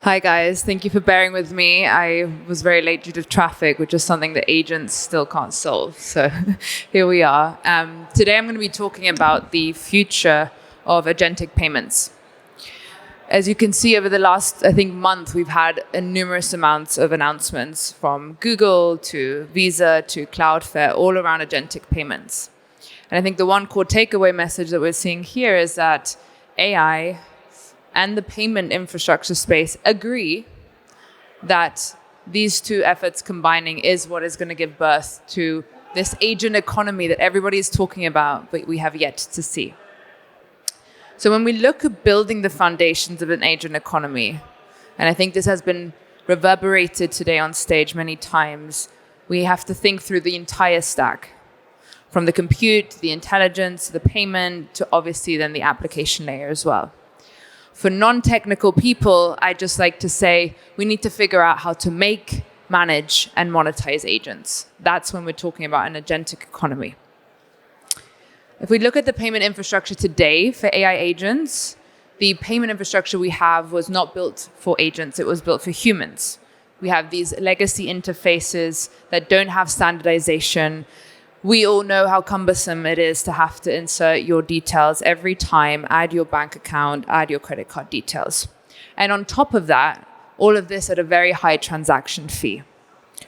Hi guys, thank you for bearing with me. I was very late due to traffic, which is something that agents still can't solve. So here we are. Today I'm going to be talking about the future of agentic payments. As you can see over the last, month, we've had numerous amounts of announcements from Google to Visa to Cloudflare all around agentic payments. And I think the one core takeaway message that we're seeing here is that AI and the payment infrastructure space agree that these two efforts combining is what is going to give birth to this agent economy that everybody is talking about, but we have yet to see. So when we look at building the foundations of an agent economy, and I think this has been reverberated today on stage many times, we have to think through the entire stack, from the compute, to the intelligence, to the payment, to obviously then the application layer as well. For non-technical people, I just like to say we need to figure out how to make, manage, and monetize agents. That's when we're talking about an agentic economy. If we look at the payment infrastructure today for AI agents, the payment infrastructure we have was not built for agents, it was built for humans. We have these legacy interfaces that don't have standardization. We all know how cumbersome it is to have to insert your details every time, add your bank account, add your credit card details. And on top of that, all of this at a very high transaction fee,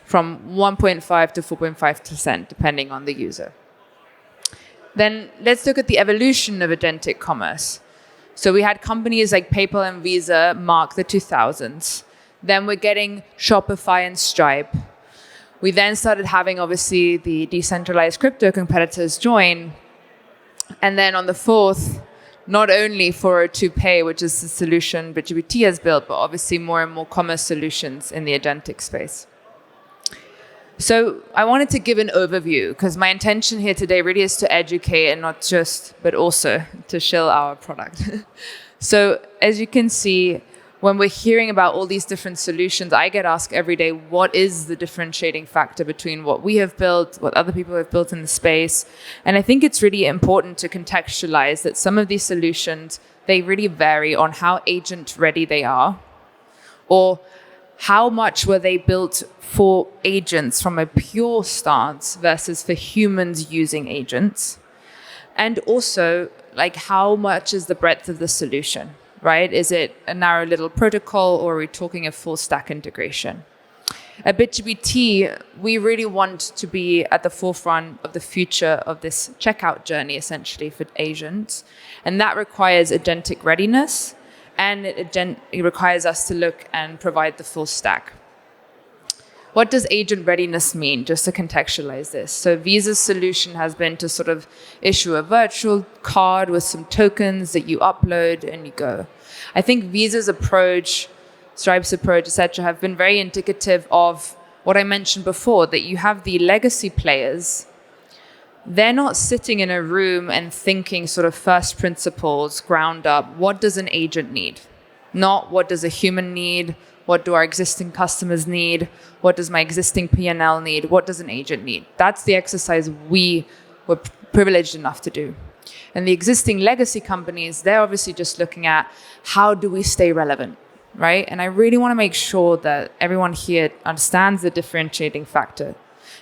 from 1.5 to 4.5%, depending on the user. Then let's look at the evolution of agentic commerce. So we had companies like PayPal and Visa mark the 2000s. Then we're getting Shopify and Stripe. We then started having, obviously, the decentralized crypto competitors join. And then on the fourth, not only 402 Pay, which is the solution BitGPT has built, but obviously more and more commerce solutions in the agentic space. So I wanted to give an overview, because my intention here today really is to educate and not just, but also to shill our product. So as you can see, when we're hearing about all these different solutions, I get asked every day, what is the differentiating factor between what we have built, what other people have built in the space? And I think it's really important to contextualize that some of these solutions, they really vary on how agent ready they are, or how much were they built for agents from a pure stance versus for humans using agents. And also, like, how much is the breadth of the solution? Right? Is it a narrow little protocol, or are we talking a full stack integration? At BitGPT, we really want to be at the forefront of the future of this checkout journey, essentially, for agents. And that requires agentic readiness, and it requires us to look and provide the full stack. What does agent readiness mean, just to contextualize this? So Visa's solution has been to sort of issue a virtual card with some tokens that you upload and you go. I think Visa's approach, Stripe's approach, etc., have been very indicative of what I mentioned before, that you have the legacy players. They're not sitting in a room and thinking sort of first principles, ground up. What does an agent need? Not what does a human need? What do our existing customers need? What does my existing P&L need? What does an agent need? That's the exercise we were privileged enough to do. And the existing legacy companies, they're obviously just looking at how do we stay relevant, right? And I really want to make sure that everyone here understands the differentiating factor,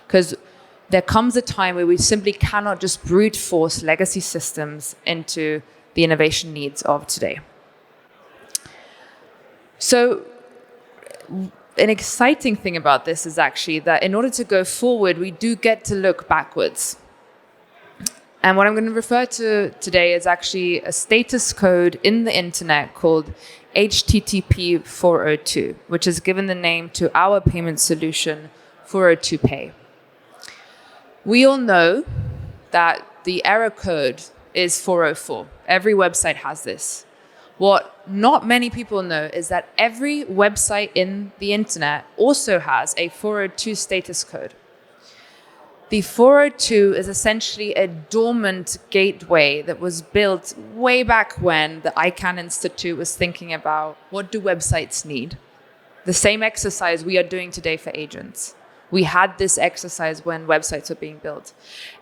because there comes a time where we simply cannot just brute force legacy systems into the innovation needs of today. So an exciting thing about this is actually that in order to go forward, we do get to look backwards. And what I'm going to refer to today is actually a status code in the internet called HTTP 402, which is given the name to our payment solution, 402 Pay. We all know that the error code is 404. Every website has this. What not many people know is that every website in the internet also has a 402 status code. The 402 is essentially a dormant gateway that was built way back when the ICANN Institute was thinking about what do websites need. The same exercise we are doing today for agents. We had this exercise when websites were being built.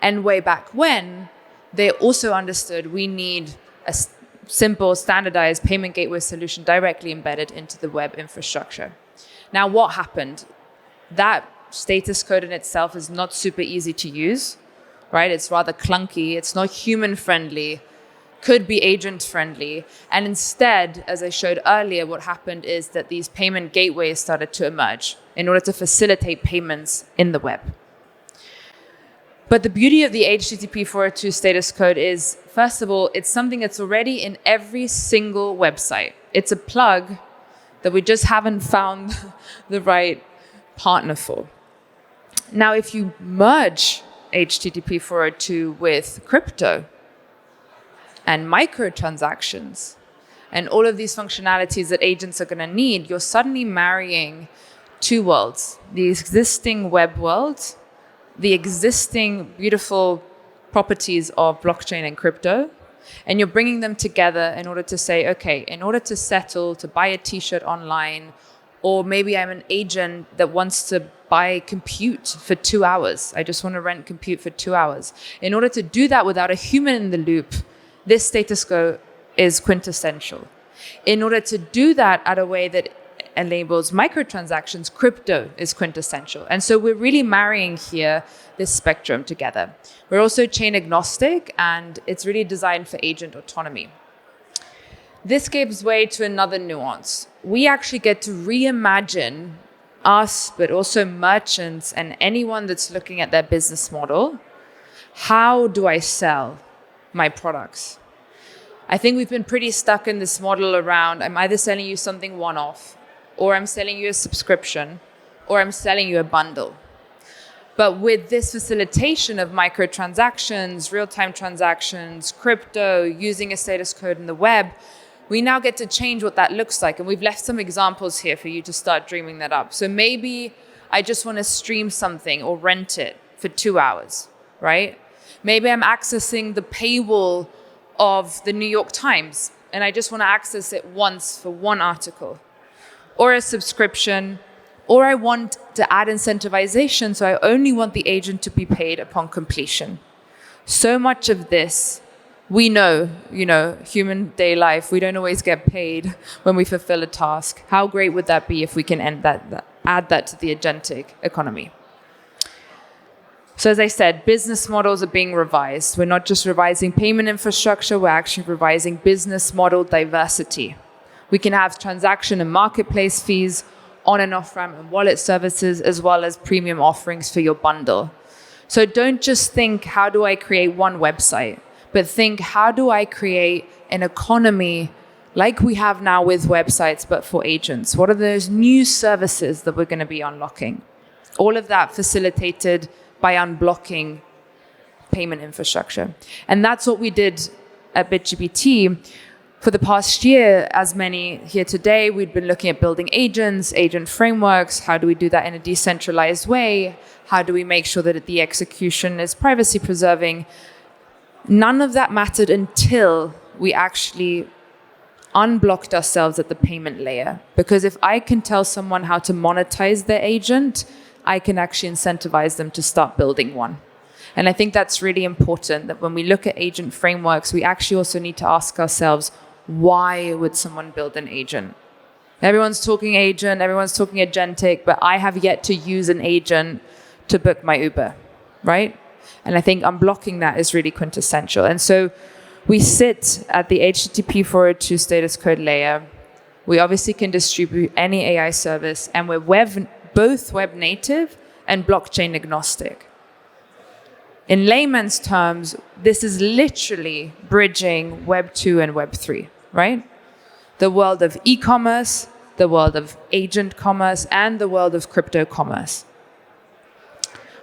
And way back when, they also understood we need simple, standardized payment gateway solution directly embedded into the web infrastructure. Now, what happened? That status code in itself is not super easy to use, right? It's rather clunky. It's not human friendly, could be agent friendly. And instead, as I showed earlier, what happened is that these payment gateways started to emerge in order to facilitate payments in the web. But the beauty of the HTTP 402 status code is, first of all, it's something that's already in every single website. It's a plug that we just haven't found the right partner for. Now, if you merge HTTP 402 with crypto and microtransactions and all of these functionalities that agents are going to need, you're suddenly marrying two worlds: the existing web world, the existing beautiful properties of blockchain and crypto, and you're bringing them together in order to say, okay, in order to settle, to buy a t-shirt online, or maybe I'm an agent that wants to buy compute for 2 hours. I just want to rent compute for 2 hours. In order to do that without a human in the loop, this status code is quintessential. In order to do that at a way that enables microtransactions, crypto is quintessential. And so we're really marrying here this spectrum together. We're also chain agnostic, and it's really designed for agent autonomy. This gives way to another nuance. We actually get to reimagine us, but also merchants and anyone that's looking at their business model. How do I sell my products? I think we've been pretty stuck in this model around, I'm either selling you something one-off, or I'm selling you a subscription, or I'm selling you a bundle. But with this facilitation of microtransactions, real-time transactions, crypto, using a status code in the web, we now get to change what that looks like. And we've left some examples here for you to start dreaming that up. So maybe I just want to stream something or rent it for 2 hours, right? Maybe I'm accessing the paywall of the New York Times, and I just want to access it once for one article. Or a subscription, or I want to add incentivization, so I only want the agent to be paid upon completion. So much of this, we know, human day life, we don't always get paid when we fulfill a task. How great would that be if we can add that to the agentic economy? So as I said, business models are being revised. We're not just revising payment infrastructure, we're actually revising business model diversity. We can have transaction and marketplace fees, on and off-ramp and wallet services, as well as premium offerings for your bundle. So don't just think, how do I create one website? But think, how do I create an economy like we have now with websites, but for agents? What are those new services that we're going to be unlocking? All of that facilitated by unblocking payment infrastructure. And that's what we did at BitGPT. For the past year, as many here today, we've been looking at building agents, agent frameworks. How do we do that in a decentralized way? How do we make sure that the execution is privacy preserving? None of that mattered until we actually unblocked ourselves at the payment layer. Because if I can tell someone how to monetize their agent, I can actually incentivize them to start building one. And I think that's really important, that when we look at agent frameworks, we actually also need to ask ourselves, why would someone build an agent? Everyone's talking agent, everyone's talking agentic, but I have yet to use an agent to book my Uber, right? And I think unblocking that is really quintessential. And so we sit at the HTTP 402 status code layer. We obviously can distribute any AI service, and we're both web native and blockchain agnostic. In layman's terms, this is literally bridging Web 2 and Web 3, right? The world of e-commerce, the world of agent commerce, and the world of crypto commerce.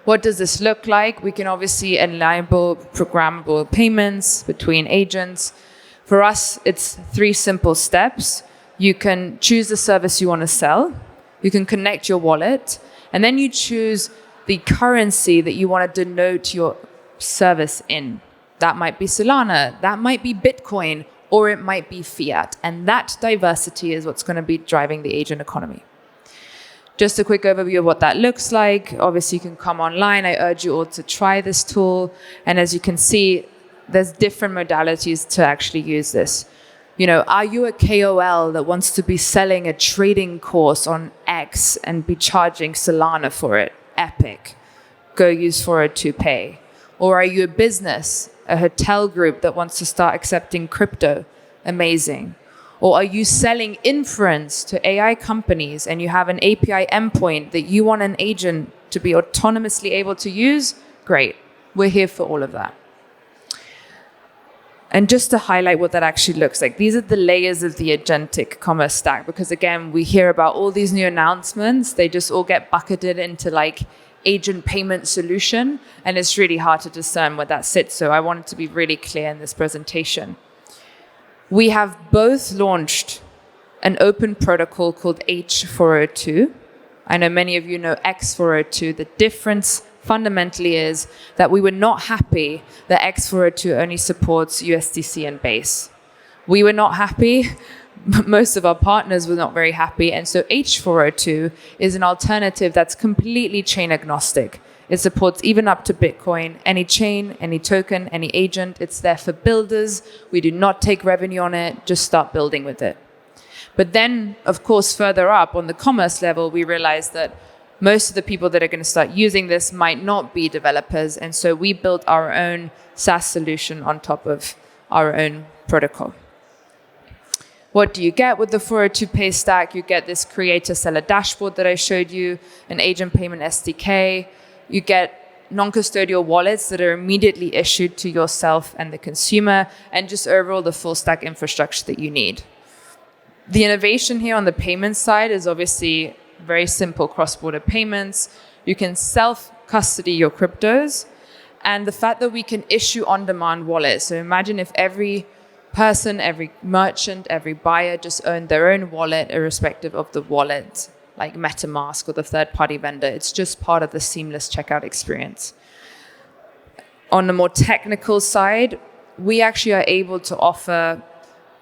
What does this look like? We can obviously enable programmable payments between agents. For us, it's 3 simple steps. You can choose the service you want to sell. You can connect your wallet, and then you choose the currency that you want to denote your service in. That might be Solana, that might be Bitcoin, or it might be fiat. And that diversity is what's going to be driving the agent economy. Just a quick overview of what that looks like. Obviously, you can come online. I urge you all to try this tool. And as you can see, there's different modalities to actually use this. Are you a KOL that wants to be selling a trading course on X and be charging Solana for it? Epic. Go use 402 Pay. Or are you a business, a hotel group that wants to start accepting crypto? Amazing. Or are you selling inference to AI companies and you have an API endpoint that you want an agent to be autonomously able to use? Great. We're here for all of that. And just to highlight what that actually looks like, these are the layers of the agentic commerce stack, because again, we hear about all these new announcements. They just all get bucketed into like agent payment solution, and it's really hard to discern where that sits. So I wanted to be really clear in this presentation. We have both launched an open protocol called H402. I know many of you know X402. The difference fundamentally is that we were not happy that X402 only supports USDC and Base. We were not happy. Most of our partners were not very happy. And so H402 is an alternative that's completely chain agnostic. It supports even up to Bitcoin, any chain, any token, any agent. It's there for builders. We do not take revenue on it. Just start building with it. But then, of course, further up on the commerce level, we realized that most of the people that are going to start using this might not be developers. And so we built our own SaaS solution on top of our own protocol. What do you get with the 402 Pay stack? You get this creator-seller dashboard that I showed you, an agent payment SDK. You get non-custodial wallets that are immediately issued to yourself and the consumer, and just overall the full stack infrastructure that you need. The innovation here on the payment side is obviously very simple cross-border payments. You can self-custody your cryptos, and the fact that we can issue on-demand wallets. So imagine if every person, every merchant, every buyer just owned their own wallet, irrespective of the wallet, like MetaMask or the third-party vendor. It's just part of the seamless checkout experience. On the more technical side, we actually are able to offer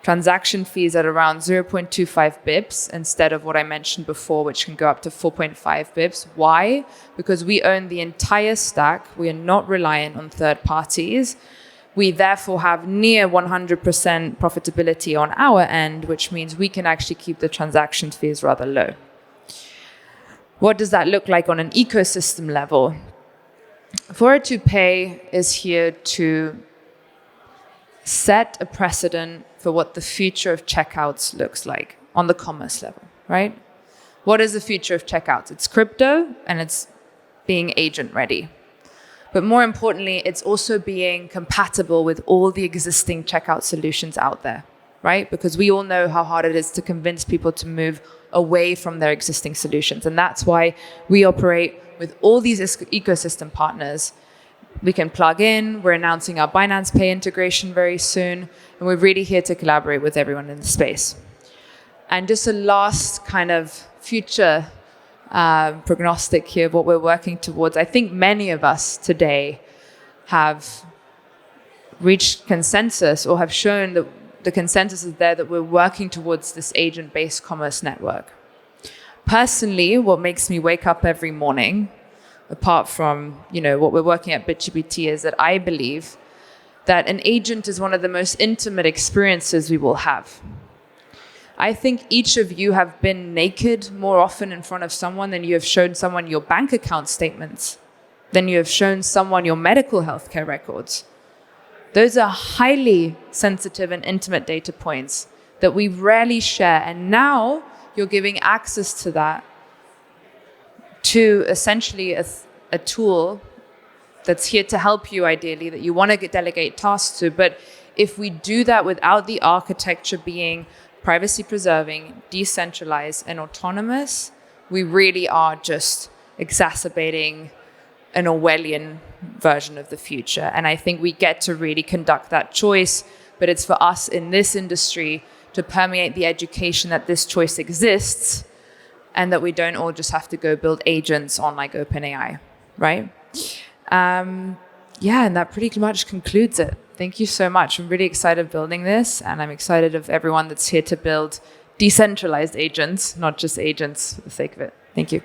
transaction fees at around 0.25 bips instead of what I mentioned before, which can go up to 4.5 bips. Why? Because we own the entire stack. We are not reliant on third parties. We therefore have near 100% profitability on our end, which means we can actually keep the transaction fees rather low. What does that look like on an ecosystem level? 402 Pay is here to set a precedent for what the future of checkouts looks like on the commerce level, right? What is the future of checkouts? It's crypto and it's being agent ready. But more importantly, it's also being compatible with all the existing checkout solutions out there, right? Because we all know how hard it is to convince people to move away from their existing solutions. And that's why we operate with all these ecosystem partners. We can plug in. We're announcing our Binance Pay integration very soon. And we're really here to collaborate with everyone in the space. And just a last kind of future prognostic here of what we're working towards. I think many of us today have reached consensus or have shown that the consensus is there that we're working towards this agent-based commerce network. Personally, what makes me wake up every morning, apart from what we're working at BitGPT, is that I believe that an agent is one of the most intimate experiences we will have. I think each of you have been naked more often in front of someone than you have shown someone your bank account statements, than you have shown someone your medical healthcare records. Those are highly sensitive and intimate data points that we rarely share. And now you're giving access to that to essentially a tool that's here to help you ideally, that you want to delegate tasks to. But if we do that without the architecture being privacy preserving, decentralized, and autonomous, we really are just exacerbating an Orwellian version of the future. And I think we get to really conduct that choice, but it's for us in this industry to permeate the education that this choice exists and that we don't all just have to go build agents on like OpenAI, right? And that pretty much concludes it. Thank you so much. I'm really excited building this, and I'm excited of everyone that's here to build decentralized agents, not just agents for the sake of it. Thank you.